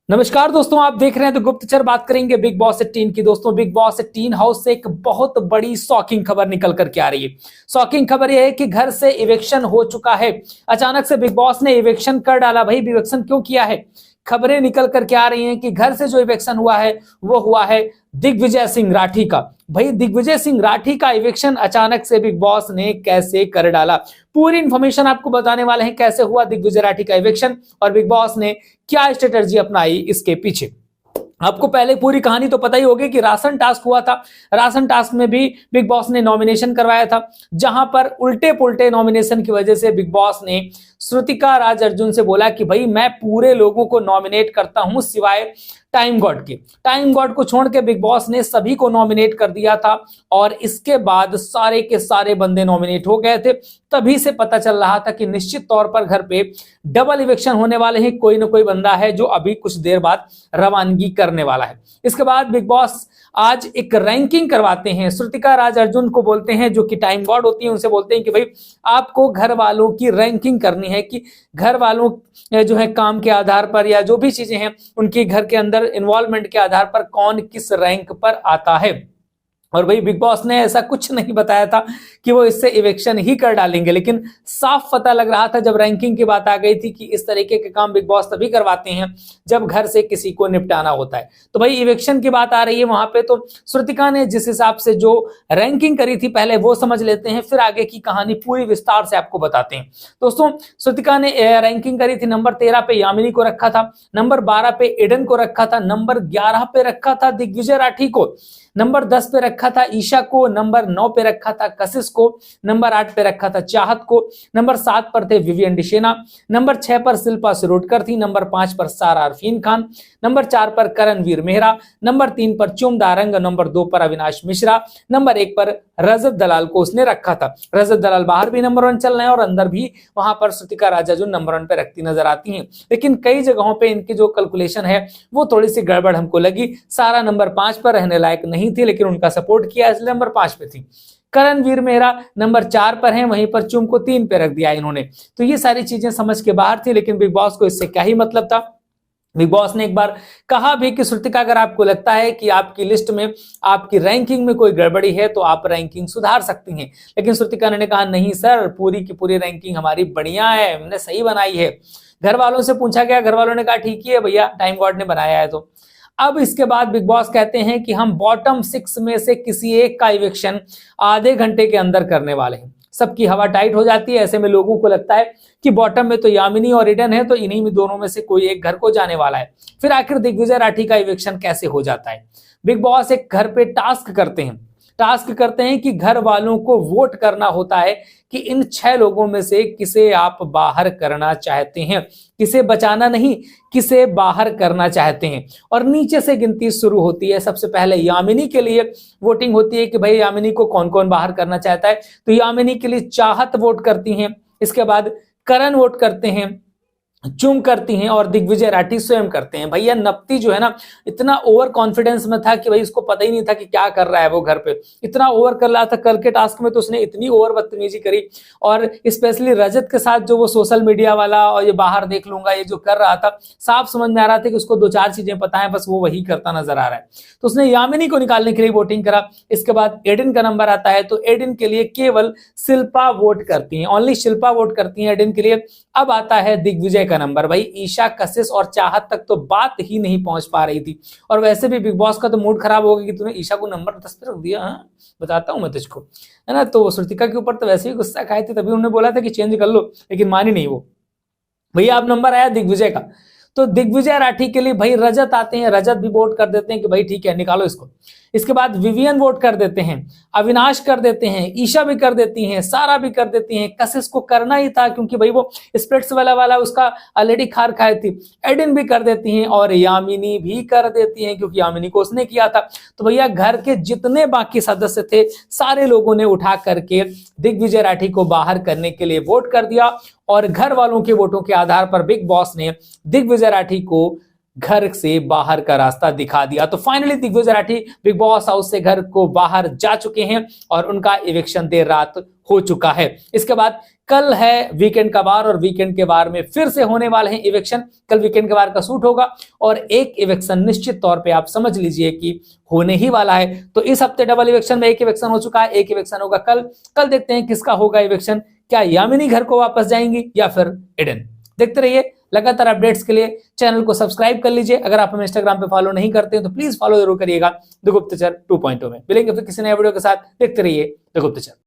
नमस्कार दोस्तों, आप देख रहे हैं तो गुप्तचर। बात करेंगे बिग बॉस 18 की। दोस्तों, बिग बॉस 18 हाउस से एक बहुत बड़ी शॉकिंग खबर निकल करके आ रही है। शॉकिंग खबर यह है कि घर से इविक्शन हो चुका है। अचानक से बिग बॉस ने इविक्शन कर डाला। भाई, इविक्शन क्यों किया है? खबरें निकल करके आ रही हैं कि घर से जो इविक्शन हुआ है वो हुआ है दिग्विजय सिंह राठी का। भाई, दिग्विजय सिंह राठी का इविक्शन अचानक से बिग बॉस ने कैसे कर डाला, पूरी इंफॉर्मेशन आपको बताने वाले हैं। कैसे हुआ दिग्विजय राठी का इविक्शन और बिग बॉस ने क्या स्ट्रेटजी अपनाई इसके पीछे। आपको पहले पूरी कहानी तो पता ही होगी कि राशन टास्क हुआ था। राशन टास्क में भी बिग बॉस ने नॉमिनेशन करवाया था, जहां पर उल्टे पुल्टे नॉमिनेशन की वजह से बिग बॉस ने श्रुतिका राज अर्जुन से बोला कि भाई मैं पूरे लोगों को नॉमिनेट करता हूं सिवाय टाइम गॉड के। टाइम गॉड को छोड़ के बिग बॉस ने सभी को नॉमिनेट कर दिया था और इसके बाद सारे के सारे बंदे नॉमिनेट हो गए थे। तभी से पता चल रहा था कि निश्चित तौर पर घर पे डबल इविक्शन होने वाले हैं। कोई ना कोई बंदा है जो अभी कुछ देर बाद रवानगी करने वाला है। इसके बाद बिग बॉस आज एक रैंकिंग करवाते हैं। श्रुतिका राज अर्जुन को बोलते हैं, जो कि टाइम गॉड होती है, उनसे बोलते हैं कि भाई आपको घर वालों की रैंकिंग करनी है कि घर वालों जो है काम के आधार पर या जो भी चीजें हैं उनकी घर के अंदर इन्वॉल्वमेंट के आधार पर कौन किस रैंक पर आता है। और भाई, बिग बॉस ने ऐसा कुछ नहीं बताया था कि वो इससे इविक्शन ही कर डालेंगे, लेकिन साफ पता लग रहा था जब रैंकिंग की बात आ गई थी कि इस तरीके के काम बिग बॉस तभी करवाते हैं जब घर से किसी को निपटाना होता है। तो भाई, इविक्शन की बात आ रही है वहां पे, तो श्रुतिका ने जिस हिसाब से जो रैंकिंग करी थी पहले वो समझ लेते हैं, फिर आगे की कहानी पूरी विस्तार से आपको बताते हैं। दोस्तों, श्रुतिका ने रैंकिंग करी थी। नंबर 13 पे यामिनी को रखा था, नंबर 12 पे एडन को रखा था, नंबर 11 पे रखा था दिग्विजय राठी को, नंबर 10 पे रखा था ईशा को, नंबर 9 पे रखा था कशिश को, नंबर 8 पे रखा था चाहत को, नंबर 7 पर थे विवियन डिशेना, नंबर 6 पर शिल्पा शिरोडकर थी, नंबर 5 पर सारा अरफीन खान, नंबर 4 पर करणवीर मेहरा, नंबर 3 पर चुम दारंग, नंबर 2 पर अविनाश मिश्रा, नंबर 1 पर रजत दलाल को उसने रखा था। रजत दलाल बाहर भी नंबर 1 चल रहे हैं और अंदर भी वहां पर श्रुतिका राज अर्जुन नंबर 1 पे रखती नजर आती हैं। लेकिन कई जगहों पे इनकी जो कैलकुलेशन है वो थोड़ी सी गड़बड़ हमको लगी। सारा नंबर 5 पर रहने लायक नहीं थी, लेकिन उनका सपोर्ट किया इसलिए नंबर 5 पे थी। करणवीर मेहरा नंबर 4 पर हैं, वहीं पर चुम को 3 पे रख दिया इन्होंने। तो ये सारी चीजें समझ के बाहर थी, लेकिन बिग बॉस को इससे क्या ही मतलब था। बिग बॉस ने एक बार कहा भी कि श्रुतिका, अगर आपको लगता है कि आपकी लिस्ट में आपकी रैंकिंग में कोई गड़बड़ी है तो आप रैंकिंग सुधार सकती हैं। लेकिन श्रुतिका ने कहा नहीं सर, पूरी की पूरी रैंकिंग हमारी बढ़िया है, हमने सही बनाई है। घर वालों से पूछा गया, घर वालों ने कहा ठीक ही है भैया, टाइम गॉड ने बनाया है। तो अब इसके बाद बिग बॉस कहते हैं कि हम बॉटम 6 में से किसी एक का इविक्शन आधे घंटे के अंदर करने वाले हैं। सबकी हवा टाइट हो जाती है। ऐसे में लोगों को लगता है कि बॉटम में तो यामिनी और ईडन है, तो इन्हीं में दोनों में से कोई एक घर को जाने वाला है। फिर आखिर दिग्विजय राठी का इविक्शन कैसे हो जाता है? बिग बॉस एक घर पे टास्क करते हैं कि घर वालों को वोट करना होता है कि इन 6 लोगों में से किसे आप बाहर करना चाहते हैं, किसे बचाना नहीं, किसे बाहर करना चाहते हैं। और नीचे से गिनती शुरू होती है। सबसे पहले यामिनी के लिए वोटिंग होती है कि भाई यामिनी को कौन कौन बाहर करना चाहता है। तो यामिनी के लिए चाहत वोट करती हैं, इसके बाद करण वोट करते हैं, चुम करती हैं और दिग्विजय राठी स्वयं करते हैं। भैया, नप्ती जो है ना, इतना ओवर कॉन्फिडेंस में था कि भाई इसको पता ही नहीं था कि क्या कर रहा है वो घर पे। इतना ओवर कर रहा था। कल के टास्क में तो उसने इतनी ओवर बदतमीजी करी, और स्पेशली रजत के साथ जो वो सोशल मीडिया वाला और ये बाहर देख लूंगा ये जो कर रहा था, साफ समझ में आ रहा था कि उसको 2-4 चीजें पता है, बस वो वही करता नजर आ रहा है। तो उसने यामिनी को निकालने के लिए वोटिंग करा। इसके बाद एडन का नंबर आता है, तो एडन के लिए केवल शिल्पा वोट करती है, ओनली शिल्पा वोट करती है एडन के लिए। अब आता है दिग्विजय का नंबर। भाई, ईशा, कशिश और चाहत तक तो बात ही नहीं पहुंच पा रही थी। और वैसे भी बिग बॉस का तो मूड खराब हो गया कि तूने ईशा को नंबर 10 पे रख दिया। हाँ, बताता हूं मैं तुझको, है ना। तो श्रुतिका के ऊपर तो वैसे ही गुस्सा खाए थे, तभी उन्होंने बोला था कि चेंज कर लो, लेकिन मानी नहीं वो। भैया, अब नंबर आया दिग्विजय का। तो दिग्विजय राठी के लिए भाई रजत आते हैं। रजत भी वोट कर देते हैं कि भाई ठीक है, निकालो इसको। इसके बाद विवियन वोट कर देते हैं, अविनाश कर देते हैं, ईशा भी कर देती हैं, सारा भी कर देती हैं। कशिश को करना ही था क्योंकि भाई वो स्प्लिट्स वाला उसका ऑलरेडी खार खाई थी। एडन भी कर देती हैं और यामिनी भी कर देती हैं क्योंकि यामिनी को उसने किया था। तो भैया, घर के जितने बाकी सदस्य थे सारे लोगों ने उठा करके दिग्विजय राठी को बाहर करने के लिए वोट कर दिया, और घर वालों के वोटों के आधार पर बिग बॉस ने दिग्विजय राठी को घर से बाहर का रास्ता दिखा दिया। तो finally Digvijay Rathi Bigg Boss house से घर को बाहर जा चुके हैं और उनका इविक्शन देर रात हो चुका है। इसके बाद कल है वीकेंड का वार और वीकेंड के वार में फिर से होने वाले हैं इवेक्शन। कल वीकेंड के वार का शूट होगा और एक इवेक्शन निश्चित तौर पे आप समझ लीजिए कि होने ही वाला है। तो इस हफ्ते डबल इवेक्शन में एक इवेक्शन हो चुका है, एक इवेक्शन होगा कल देखते हैं किसका होगा इवेक्शन। क्या यामिनी घर को वापस जाएंगी या फिर एडन? देखते रहिए। लगातार अपडेट्स के लिए चैनल को सब्सक्राइब कर लीजिए। अगर आप हमें इंस्टाग्राम पे फॉलो नहीं करते हैं तो प्लीज फॉलो जरूर करिएगा द गुप्तचर 2.0 में। मिलेंगे फिर किसी नए वीडियो के साथ। देखते रहिए द गुप्तचर।